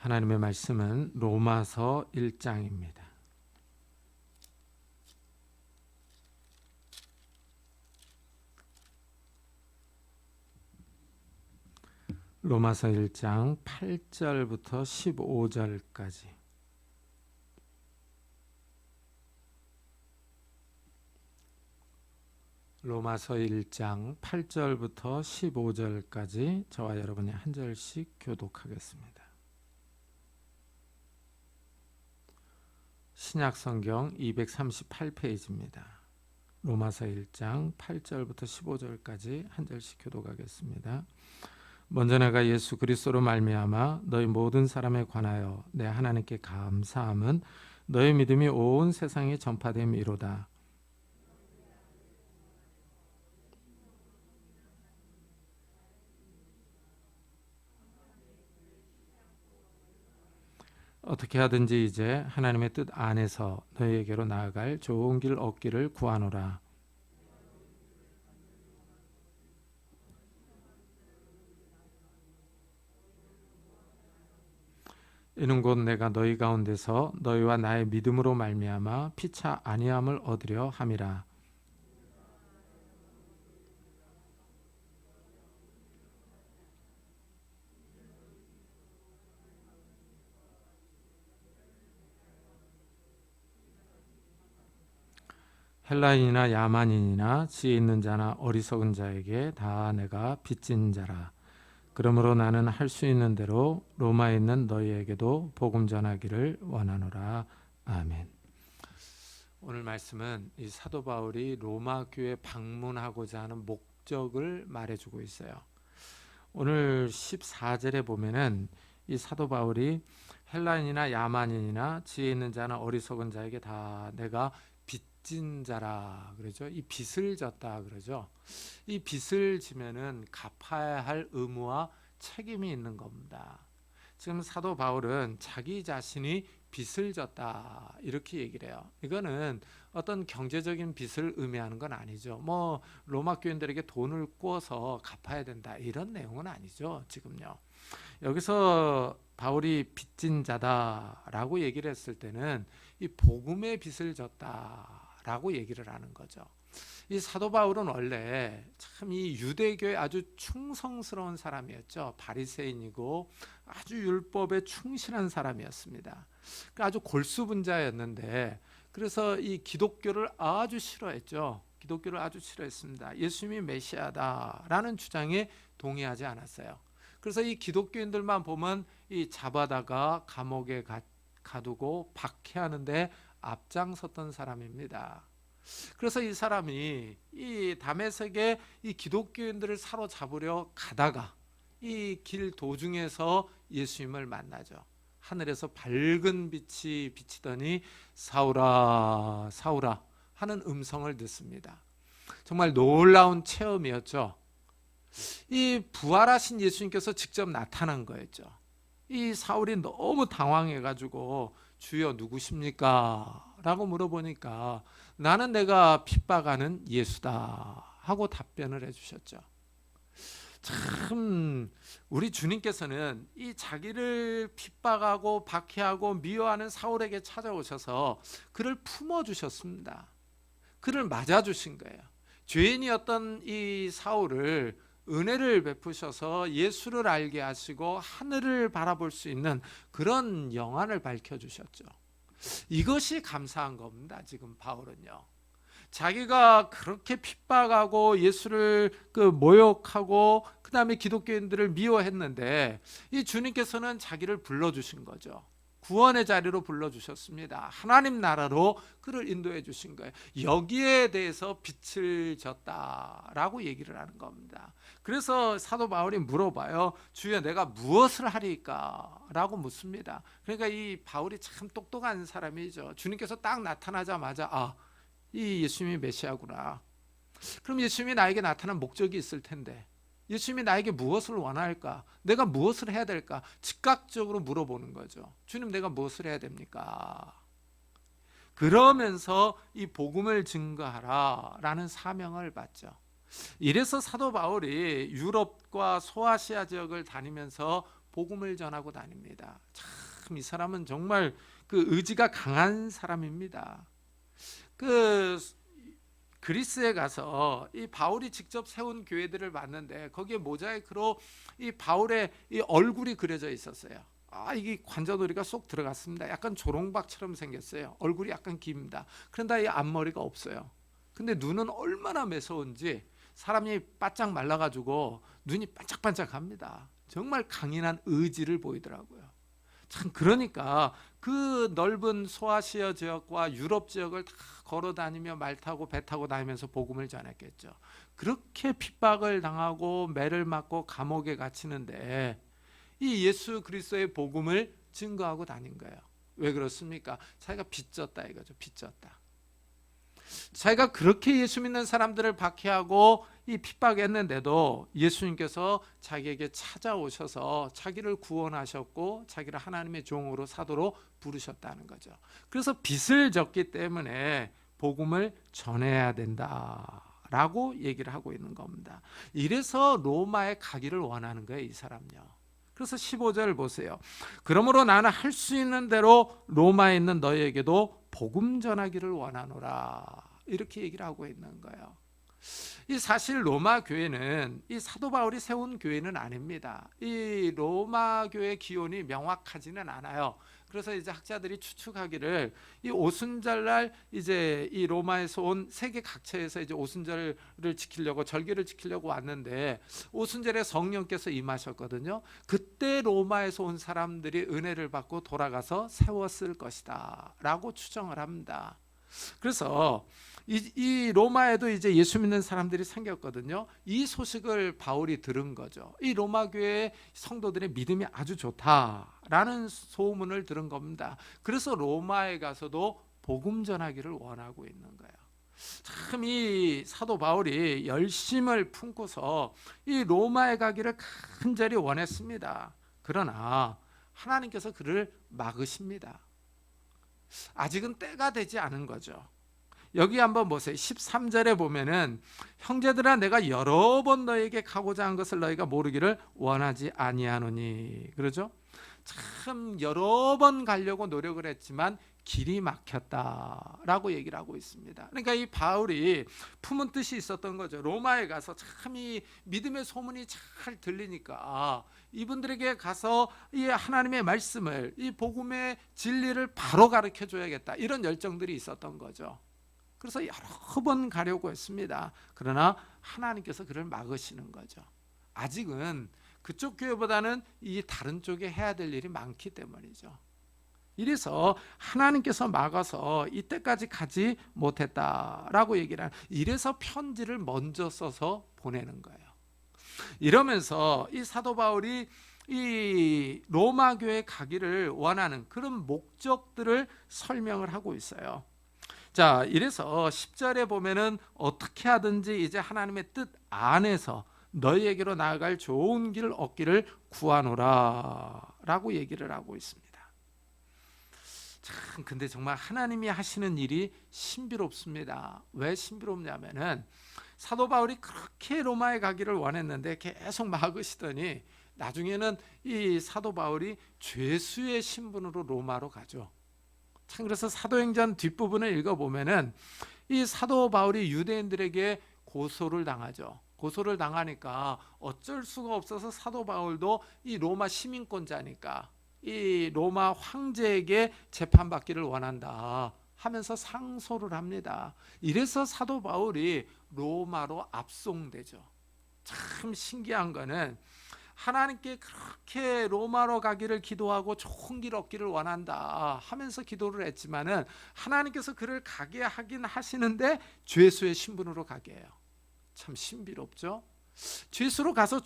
하나님의 말씀은 로마서 1장입니다. 로마서 1장 8절부터 15절까지. 로마서 1장 8절부터 15절까지 저와 여러분이 한 절씩 교독하겠습니다. 신약성경 238페이지입니다. 로마서 1장 8절부터 15절까지 한 절씩 교독하겠습니다. 먼저 내가 예수 그리스도로 말미암아 너희 모든 사람에 관하여 내 하나님께 감사함은 너희 믿음이 온 세상에 전파됨이로다. 어떻게 하든지 이제 하나님의 뜻 안에서 너희에게로 나아갈 좋은 길 얻기를 구하노라. 이는 곧 내가 너희 가운데서 너희와 나의 믿음으로 말미암아 피차 아니함을 얻으려 함이라. 헬라인이나 야만인이나 지혜 있는 자나 어리석은 자에게 다 내가 빚진 자라. 그러므로 나는 할 수 있는 대로 로마에 있는 너희에게도 복음 전하기를 원하노라. 아멘. 오늘 말씀은 이 사도 바울이 로마 교회 방문하고자 하는 목적을 말해주고 있어요. 오늘 14절에 보면은 이 사도 바울이 헬라인이나 야만인이나 지혜 있는 자나 어리석은 자에게 다 내가 빚진 자라 그러죠. 이 빚을 졌다 그러죠. 이 빚을 지면은 갚아야 할 의무와 책임이 있는 겁니다. 지금 사도 바울은 자기 자신이 빚을 졌다 이렇게 얘기를 해요. 이거는 어떤 경제적인 빚을 의미하는 건 아니죠. 뭐 로마 교인들에게 돈을 꿔서 갚아야 된다 이런 내용은 아니죠. 지금요. 여기서 바울이 빚진 자다라고 얘기를 했을 때는 이 복음의 빚을 졌다라고 얘기를 하는 거죠. 이 사도 바울은 원래 참 이 유대교에 아주 충성스러운 사람이었죠. 바리새인이고 아주 율법에 충실한 사람이었습니다. 아주 골수분자였는데 그래서 이 기독교를 아주 싫어했죠. 기독교를 아주 싫어했습니다. 예수님이 메시아다라는 주장에 동의하지 않았어요. 그래서 이 기독교인들만 보면 이 잡아다가 감옥에 가두고 박해하는데 앞장섰던 사람입니다. 그래서 이 사람이 이 다메섹에 이 기독교인들을 사로잡으려 가다가 이 길 도중에서 예수님을 만나죠. 하늘에서 밝은 빛이 비치더니 사울아 사울아 하는 음성을 듣습니다. 정말 놀라운 체험이었죠. 이 부활하신 예수님께서 직접 나타난 거였죠. 이 사울이 너무 당황해가지고 주여 누구십니까? 라고 물어보니까 나는 내가 핍박하는 예수다 하고 답변을 해주셨죠. 참 우리 주님께서는 이 자기를 핍박하고 박해하고 미워하는 사울에게 찾아오셔서 그를 품어주셨습니다. 그를 맞아주신 거예요. 죄인이었던 이 사울을 은혜를 베푸셔서 예수를 알게 하시고 하늘을 바라볼 수 있는 그런 영안을 밝혀주셨죠. 이것이 감사한 겁니다. 지금 바울은요. 자기가 그렇게 핍박하고 예수를 모욕하고 그 다음에 기독교인들을 미워했는데 이 주님께서는 자기를 불러주신 거죠. 구원의 자리로 불러주셨습니다. 하나님 나라로 그를 인도해 주신 거예요. 여기에 대해서 빛을 졌다라고 얘기를 하는 겁니다. 그래서 사도 바울이 물어봐요. 주여 내가 무엇을 하리까? 라고 묻습니다. 그러니까 이 바울이 참 똑똑한 사람이죠. 주님께서 딱 나타나자마자 이 예수님이 메시아구나. 그럼 예수님이 나에게 나타난 목적이 있을 텐데 예수님이 나에게 무엇을 원할까? 내가 무엇을 해야 될까? 즉각적으로 물어보는 거죠. 주님 내가 무엇을 해야 됩니까? 그러면서 이 복음을 증거하라 라는 사명을 받죠. 이래서 사도 바울이 유럽과 소아시아 지역을 다니면서 복음을 전하고 다닙니다. 참 이 사람은 정말 그 의지가 강한 사람입니다. 그 그리스에 가서 이 바울이 직접 세운 교회들을 봤는데 거기에 모자이크로 이 바울의 이 얼굴이 그려져 있었어요. 이게 관자놀이가 쏙 들어갔습니다. 약간 조롱박처럼 생겼어요. 얼굴이 약간 깁니다. 그런데 이 앞머리가 없어요. 근데 눈은 얼마나 매서운지 사람이 바짝 말라가지고 눈이 반짝반짝합니다. 정말 강인한 의지를 보이더라고요. 참 그러니까 그 넓은 소아시아 지역과 유럽 지역을 다 걸어 다니며 말 타고 배 타고 다니면서 복음을 전했겠죠. 그렇게 핍박을 당하고 매를 맞고 감옥에 갇히는데 이 예수 그리스도의 복음을 증거하고 다닌 거예요. 왜 그렇습니까? 자기가 빚졌다 이거죠. 빚졌다. 자기가 그렇게 예수 믿는 사람들을 박해하고 이 핍박했는데도 예수님께서 자기에게 찾아오셔서 자기를 구원하셨고 자기를 하나님의 종으로 사도로 부르셨다는 거죠. 그래서 빚을 졌기 때문에 복음을 전해야 된다라고 얘기를 하고 있는 겁니다. 이래서 로마에 가기를 원하는 거예요, 이 사람요. 그래서 15절 보세요. 그러므로 나는 할 수 있는 대로 로마에 있는 너희에게도 복음 전하기를 원하노라. 이렇게 얘기를 하고 있는 거예요. 이 사실 로마 교회는 이 사도 바울이 세운 교회는 아닙니다. 이 로마 교회 기원이 명확하지는 않아요. 그래서 이제 학자들이 추측하기를 이 오순절날 이제 이 로마에서 온 세계 각처에서 이제 오순절을 지키려고 절기를 지키려고 왔는데 오순절에 성령께서 임하셨거든요. 그때 로마에서 온 사람들이 은혜를 받고 돌아가서 세웠을 것이다라고 추정을 합니다. 그래서 이 로마에도 이제 예수 믿는 사람들이 생겼거든요. 이 소식을 바울이 들은 거죠. 이 로마 교회의 성도들의 믿음이 아주 좋다라는 소문을 들은 겁니다. 그래서 로마에 가서도 복음 전하기를 원하고 있는 거예요. 참 이 사도 바울이 열심을 품고서 이 로마에 가기를 간절히 원했습니다. 그러나 하나님께서 그를 막으십니다. 아직은 때가 되지 않은 거죠. 여기 한번 보세요. 13절에 보면은 형제들아 내가 여러 번 너에게 가고자 한 것을 너희가 모르기를 원하지 아니하노니. 그러죠? 참 여러 번 가려고 노력을 했지만 길이 막혔다라고 얘기를 하고 있습니다. 그러니까 이 바울이 품은 뜻이 있었던 거죠. 로마에 가서 참 이 믿음의 소문이 잘 들리니까 이분들에게 가서 이 하나님의 말씀을 이 복음의 진리를 바로 가르쳐 줘야겠다. 이런 열정들이 있었던 거죠. 그래서 여러 번 가려고 했습니다. 그러나 하나님께서 그를 막으시는 거죠. 아직은 그쪽 교회보다는 이 다른 쪽에 해야 될 일이 많기 때문이죠. 이래서 하나님께서 막아서 이때까지 가지 못했다라고 얘기를 하는, 이래서 편지를 먼저 써서 보내는 거예요. 이러면서 이 사도 바울이 이 로마 교회에 가기를 원하는 그런 목적들을 설명을 하고 있어요. 자, 이래서 10절에 보면은 어떻게 하든지 이제 하나님의 뜻 안에서 너희에게로 나아갈 좋은 길을 얻기를 구하노라 라고 얘기를 하고 있습니다. 참 근데 정말 하나님이 하시는 일이 신비롭습니다. 왜 신비롭냐면은 사도 바울이 그렇게 로마에 가기를 원했는데 계속 막으시더니 나중에는 이 사도 바울이 죄수의 신분으로 로마로 가죠. 참 그래서 사도행전 뒷부분을 읽어보면은 이 사도 바울이 유대인들에게 고소를 당하죠. 고소를 당하니까 어쩔 수가 없어서 사도 바울도 이 로마 시민권자니까 이 로마 황제에게 재판받기를 원한다 하면서 상소를 합니다. 이래서 사도 바울이 로마로 압송되죠. 참 신기한 거는 하나님께 그렇게 로마로 가기를 기도하고 좋은 길 얻기를 원한다 하면서 기도를 했지만은 하나님께서 그를 가게 하긴 하시는데 죄수의 신분으로 가게 해요. 참 신비롭죠. 죄수로 가서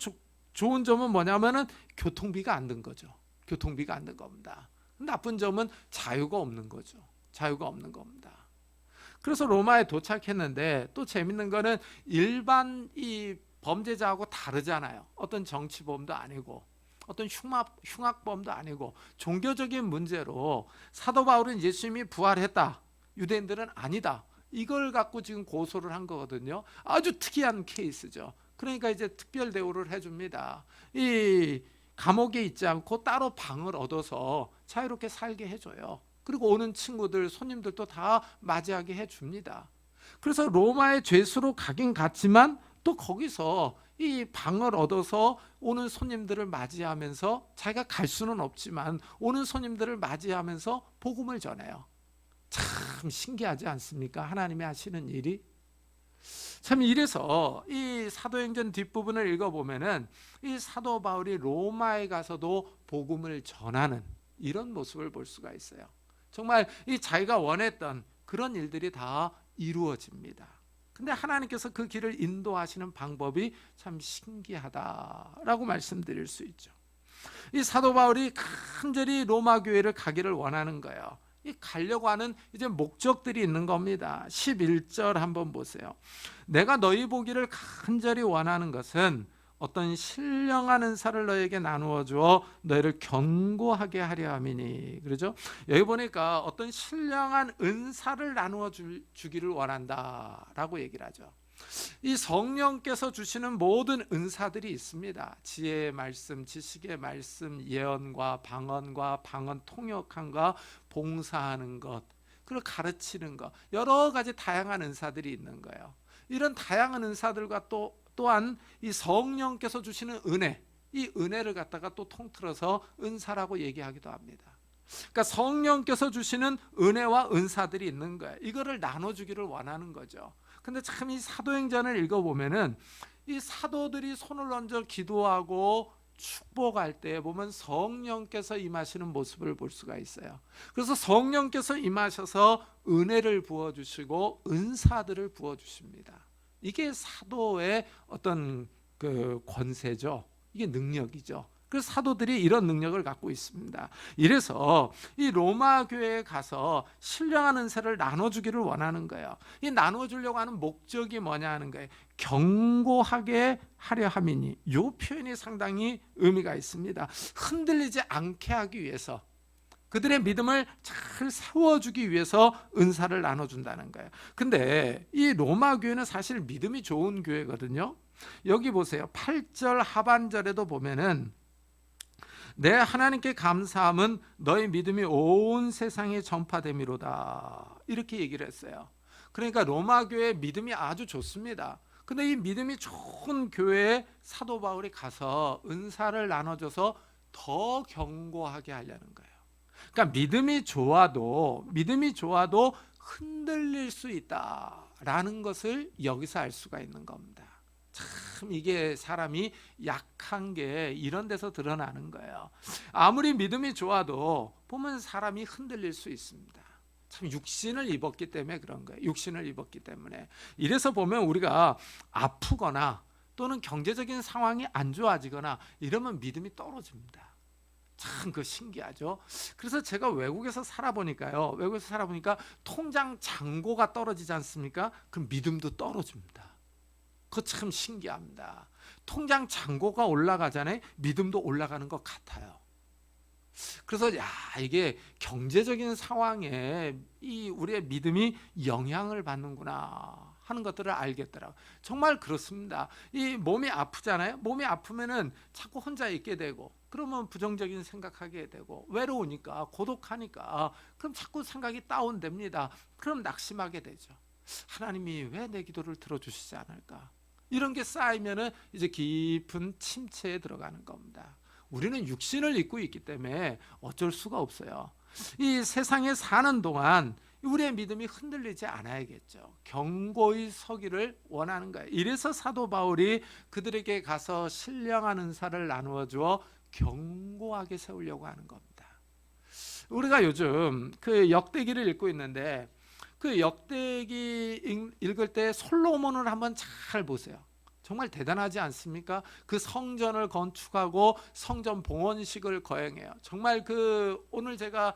좋은 점은 뭐냐면은 교통비가 안 든 거죠. 교통비가 안 든 겁니다. 나쁜 점은 자유가 없는 거죠. 자유가 없는 겁니다. 그래서 로마에 도착했는데 또 재밌는 거는 일반 이 범죄자하고 다르잖아요. 어떤 정치범도 아니고 어떤 흉악범도 아니고 종교적인 문제로 사도 바울은 예수님이 부활했다. 유대인들은 아니다. 이걸 갖고 지금 고소를 한 거거든요. 아주 특이한 케이스죠. 그러니까 이제 특별 대우를 해줍니다. 감옥에 있지 않고 따로 방을 얻어서 자유롭게 살게 해줘요. 그리고 오는 친구들, 손님들도 다 맞이하게 해줍니다. 그래서 로마의 죄수로 가긴 갔지만 또 거기서 이 방을 얻어서 오는 손님들을 맞이하면서, 자기가 갈 수는 없지만 오는 손님들을 맞이하면서 복음을 전해요. 참 신기하지 않습니까? 하나님이 하시는 일이. 참 이래서 이 사도행전 뒷부분을 읽어보면은 이 사도 바울이 로마에 가서도 복음을 전하는 이런 모습을 볼 수가 있어요. 정말 이 자기가 원했던 그런 일들이 다 이루어집니다. 근데 하나님께서 그 길을 인도하시는 방법이 참 신기하다라고 말씀드릴 수 있죠. 이 사도 바울이 간절히 로마 교회를 가기를 원하는 거예요. 이 가려고 하는 이제 목적들이 있는 겁니다. 11절 한번 보세요. 내가 너희 보기를 간절히 원하는 것은 어떤 신령한 은사를 너에게 나누어 주어 너희를 견고하게 하려 함이니. 그러죠? 여기 보니까 어떤 신령한 은사를 나누어 주기를 원한다라고 얘기를 하죠. 이 성령께서 주시는 모든 은사들이 있습니다. 지혜의 말씀, 지식의 말씀, 예언과 방언과 방언 통역함과 봉사하는 것, 그리고 가르치는 것, 여러 가지 다양한 은사들이 있는 거예요. 이런 다양한 은사들과 또한 이 성령께서 주시는 은혜, 이 은혜를 갖다가 또 통틀어서 은사라고 얘기하기도 합니다. 그러니까 성령께서 주시는 은혜와 은사들이 있는 거예요. 이거를 나눠주기를 원하는 거죠. 근데 참 이 사도행전을 읽어보면은 이 사도들이 손을 얹어 기도하고 축복할 때 보면 성령께서 임하시는 모습을 볼 수가 있어요. 그래서 성령께서 임하셔서 은혜를 부어주시고 은사들을 부어주십니다. 이게 사도의 어떤 그 권세죠. 이게 능력이죠. 그래서 사도들이 이런 능력을 갖고 있습니다. 이래서 이 로마 교회에 가서 신령한 은사를 나눠주기를 원하는 거예요. 이 나눠주려고 하는 목적이 뭐냐 하는 거예요. 견고하게 하려 함이니. 이 표현이 상당히 의미가 있습니다. 흔들리지 않게 하기 위해서, 그들의 믿음을 잘 세워주기 위해서 은사를 나눠준다는 거예요. 근데 이 로마 교회는 사실 믿음이 좋은 교회거든요. 여기 보세요. 8절 하반절에도 보면은 내 하나님께 감사함은 너희 믿음이 온 세상에 전파됨이로다, 이렇게 얘기를 했어요. 그러니까 로마 교회의 믿음이 아주 좋습니다. 근데 이 믿음이 좋은 교회에 사도 바울이 가서 은사를 나눠줘서 더 견고하게 하려는 거예요. 그러니까 믿음이 좋아도 흔들릴 수 있다라는 것을 여기서 알 수가 있는 겁니다. 참 이게 사람이 약한 게 이런 데서 드러나는 거예요. 아무리 믿음이 좋아도 보면 사람이 흔들릴 수 있습니다. 참 육신을 입었기 때문에 그런 거예요. 육신을 입었기 때문에. 이래서 보면 우리가 아프거나 또는 경제적인 상황이 안 좋아지거나 이러면 믿음이 떨어집니다. 참 그 신기하죠. 그래서 제가 외국에서 살아보니까요. 외국에서 살아보니까 통장 잔고가 떨어지지 않습니까? 그럼 믿음도 떨어집니다. 그거 참 신기합니다. 통장 잔고가 올라가잖아요. 믿음도 올라가는 것 같아요. 그래서 이게 경제적인 상황에 이 우리의 믿음이 영향을 받는구나 하는 것들을 알겠더라고요. 정말 그렇습니다. 이 몸이 아프잖아요. 몸이 아프면은 자꾸 혼자 있게 되고, 그러면 부정적인 생각하게 되고, 외로우니까, 고독하니까, 그럼 자꾸 생각이 다운됩니다. 그럼 낙심하게 되죠. 하나님이 왜 내 기도를 들어주시지 않을까? 이런 게 쌓이면은 이제 깊은 침체에 들어가는 겁니다. 우리는 육신을 입고 있기 때문에 어쩔 수가 없어요. 이 세상에 사는 동안 우리의 믿음이 흔들리지 않아야겠죠. 견고히 서기를 원하는 거예요. 이래서 사도 바울이 그들에게 가서 신령한 은사를 나누어 주어 견고하게 세우려고 하는 겁니다. 우리가 요즘 그 역대기를 읽고 있는데, 그 역대기 읽을 때 솔로몬을 한번 잘 보세요. 정말 대단하지 않습니까? 그 성전을 건축하고 성전 봉헌식을 거행해요. 정말 오늘 제가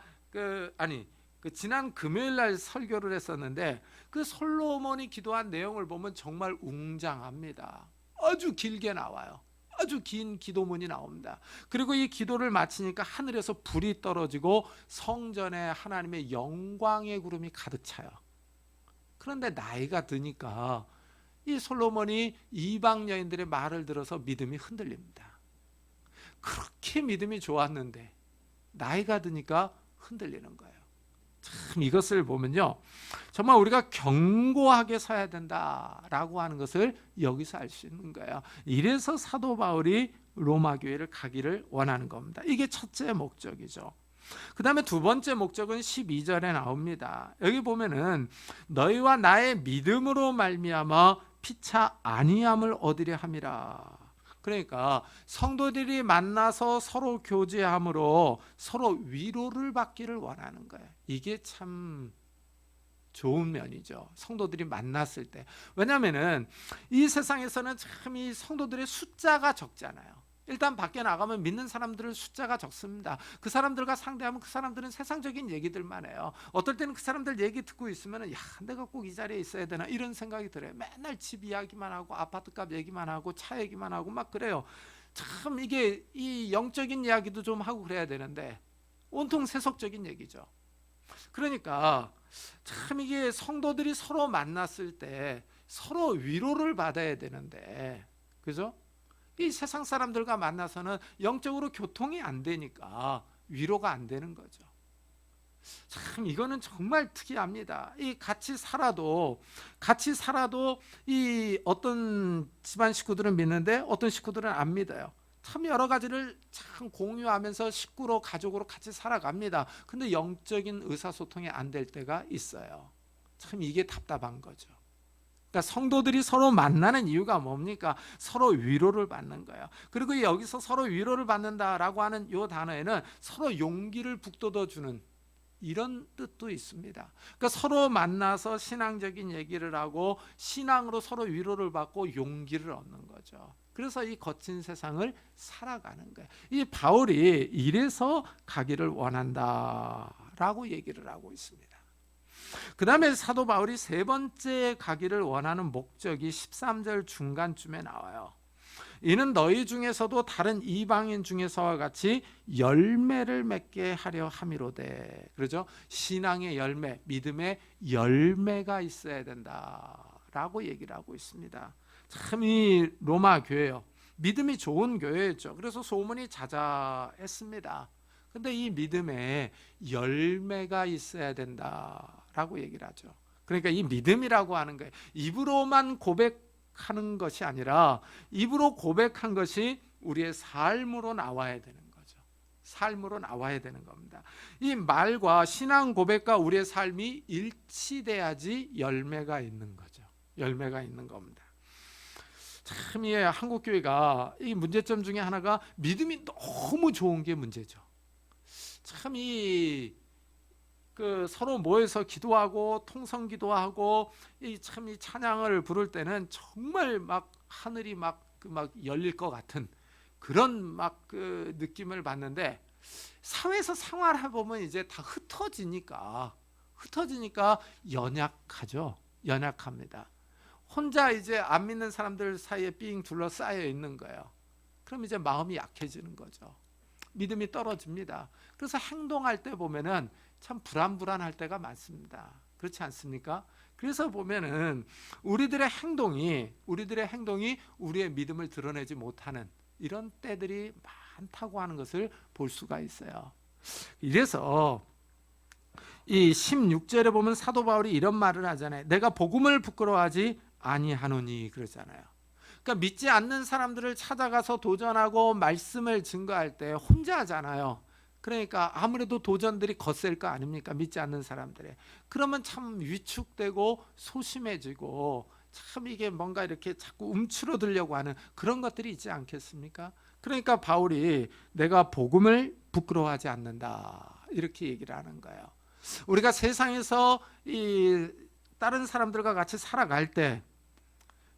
지난 금요일 날 설교를 했었는데, 그 솔로몬이 기도한 내용을 보면 정말 웅장합니다. 아주 길게 나와요. 아주 긴 기도문이 나옵니다. 그리고 이 기도를 마치니까 하늘에서 불이 떨어지고 성전에 하나님의 영광의 구름이 가득 차요. 그런데 나이가 드니까 이 솔로몬이 이방 여인들의 말을 들어서 믿음이 흔들립니다. 그렇게 믿음이 좋았는데 나이가 드니까 흔들리는 거예요. 참 이것을 보면요, 정말 우리가 견고하게 서야 된다라고 하는 것을 여기서 알 수 있는 거예요. 이래서 사도 바울이 로마 교회를 가기를 원하는 겁니다. 이게 첫째 목적이죠. 그 다음에 두 번째 목적은 12절에 나옵니다. 여기 보면은 너희와 나의 믿음으로 말미암아 피차 아니함을 얻으려 함이라. 그러니까 성도들이 만나서 서로 교제함으로 서로 위로를 받기를 원하는 거예요. 이게 참 좋은 면이죠. 성도들이 만났을 때. 왜냐하면은 이 세상에서는 참 이 성도들의 숫자가 적잖아요. 일단 밖에 나가면 믿는 사람들은 숫자가 적습니다. 그 사람들과 상대하면 그 사람들은 세상적인 얘기들만 해요. 어떨 때는 그 사람들 얘기 듣고 있으면 야, 내가 꼭 이 자리에 있어야 되나 이런 생각이 들어요. 맨날 집 이야기만 하고 아파트값 얘기만 하고 차 얘기만 하고 막 그래요. 참 이게 이 영적인 이야기도 좀 하고 그래야 되는데 온통 세속적인 얘기죠. 그러니까 참 이게 성도들이 서로 만났을 때 서로 위로를 받아야 되는데, 그죠? 이 세상 사람들과 만나서는 영적으로 교통이 안 되니까 위로가 안 되는 거죠. 참 이거는 정말 특이합니다. 이 같이 살아도 이 어떤 집안 식구들은 믿는데 어떤 식구들은 안 믿어요. 참 여러 가지를 참 공유하면서 식구로 가족으로 같이 살아갑니다. 근데 영적인 의사소통이 안 될 때가 있어요. 참 이게 답답한 거죠. 그러니까 성도들이 서로 만나는 이유가 뭡니까? 서로 위로를 받는 거예요. 그리고 여기서 서로 위로를 받는다라고 하는 이 단어에는 서로 용기를 북돋워 주는 이런 뜻도 있습니다. 그러니까 서로 만나서 신앙적인 얘기를 하고 신앙으로 서로 위로를 받고 용기를 얻는 거죠. 그래서 이 거친 세상을 살아가는 거예요. 이 바울이 이래서 가기를 원한다라고 얘기를 하고 있습니다. 그 다음에 사도 바울이 세 번째 가기를 원하는 목적이 13절 중간쯤에 나와요. 이는 너희 중에서도 다른 이방인 중에서와 같이 열매를 맺게 하려 함이로되. 그러죠? 신앙의 열매, 믿음의 열매가 있어야 된다라고 얘기를 하고 있습니다. 참 이 로마 교회요, 믿음이 좋은 교회였죠. 그래서 소문이 자자했습니다. 근데 이 믿음에 열매가 있어야 된다라고 얘기를 하죠. 그러니까 이 믿음이라고 하는 거예요. 입으로만 고백하는 것이 아니라 입으로 고백한 것이 우리의 삶으로 나와야 되는 거죠. 삶으로 나와야 되는 겁니다. 이 말과 신앙 고백과 우리의 삶이 일치돼야지 열매가 있는 거죠. 열매가 있는 겁니다. 참 이 한국 교회가 이 문제점 중에 하나가 믿음이 너무 좋은 게 문제죠. 참 그 서로 모여서 기도하고 통성 기도하고 이 찬양을 부를 때는 정말 막 하늘이 막 열릴 것 같은 그런 그 느낌을 받는데, 사회에서 생활해 보면 이제 다 흩어지니까 연약하죠. 연약합니다. 혼자 이제 안 믿는 사람들 사이에 삥 둘러싸여 있는 거예요. 그럼 이제 마음이 약해지는 거죠. 믿음이 떨어집니다. 그래서 행동할 때 보면은 참 불안할 때가 많습니다. 그렇지 않습니까? 그래서 보면은 우리들의 행동이 우리의 믿음을 드러내지 못하는 이런 때들이 많다고 하는 것을 볼 수가 있어요. 이래서 이 16절에 보면 사도 바울이 이런 말을 하잖아요. 내가 복음을 부끄러워하지 아니하노니 그러잖아요. 그러니까 믿지 않는 사람들을 찾아가서 도전하고 말씀을 증거할 때 혼자 하잖아요. 그러니까 아무래도 도전들이 거셀 거 아닙니까? 믿지 않는 사람들의. 그러면 참 위축되고 소심해지고 참 이게 뭔가 이렇게 자꾸 움츠러들려고 하는 그런 것들이 있지 않겠습니까? 그러니까 바울이 내가 복음을 부끄러워하지 않는다 이렇게 얘기를 하는 거예요. 우리가 세상에서 이 다른 사람들과 같이 살아갈 때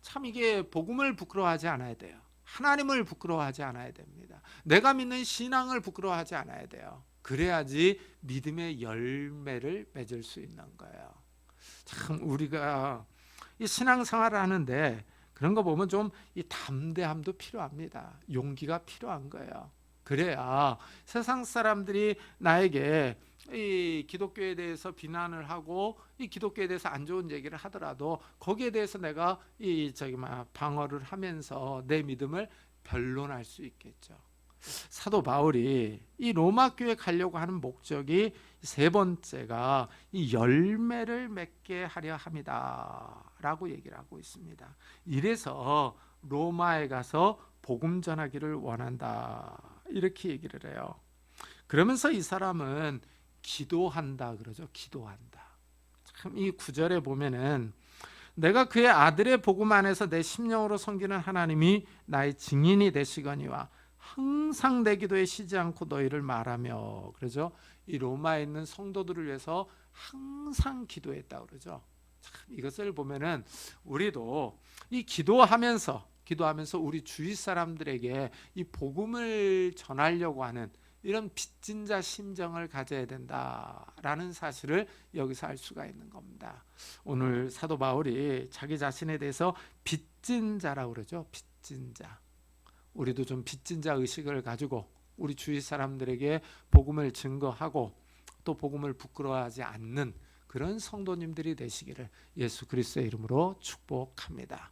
참 이게 복음을 부끄러워하지 않아야 돼요. 하나님을 부끄러워하지 않아야 됩니다. 내가 믿는 신앙을 부끄러워하지 않아야 돼요. 그래야지 믿음의 열매를 맺을 수 있는 거예요. 참 우리가 이 신앙생활을 하는데 그런 거 보면 좀 이 담대함도 필요합니다. 용기가 필요한 거예요. 그래야 세상 사람들이 나에게 이 기독교에 대해서 비난을 하고 이 기독교에 대해서 안 좋은 얘기를 하더라도 거기에 대해서 내가 방어를 하면서 내 믿음을 변론할 수 있겠죠. 사도 바울이 이 로마 교회 가려고 하는 목적이 세 번째가 이 열매를 맺게 하려 함이다라고 얘기를 하고 있습니다. 이래서 로마에 가서 복음 전하기를 원한다 이렇게 얘기를 해요. 그러면서 이 사람은 기도한다 그러죠. 기도한다. 참 이 구절에 보면은 내가 그의 아들의 복음 안에서 내 심령으로 섬기는 하나님이 나의 증인이 되시거니와 항상 내 기도에 쉬지 않고 너희를 말하며 그러죠. 이 로마에 있는 성도들을 위해서 항상 기도했다 그러죠. 참 이것을 보면은 우리도 이 기도하면서 우리 주위 사람들에게 이 복음을 전하려고 하는 이런 빚진 자 심정을 가져야 된다라는 사실을 여기서 알 수가 있는 겁니다. 오늘 사도 바울이 자기 자신에 대해서 빚진 자라고 그러죠. 빚진 자. 우리도 좀 빚진 자 의식을 가지고 우리 주위 사람들에게 복음을 증거하고 또 복음을 부끄러워하지 않는 그런 성도님들이 되시기를 예수 그리스도의 이름으로 축복합니다.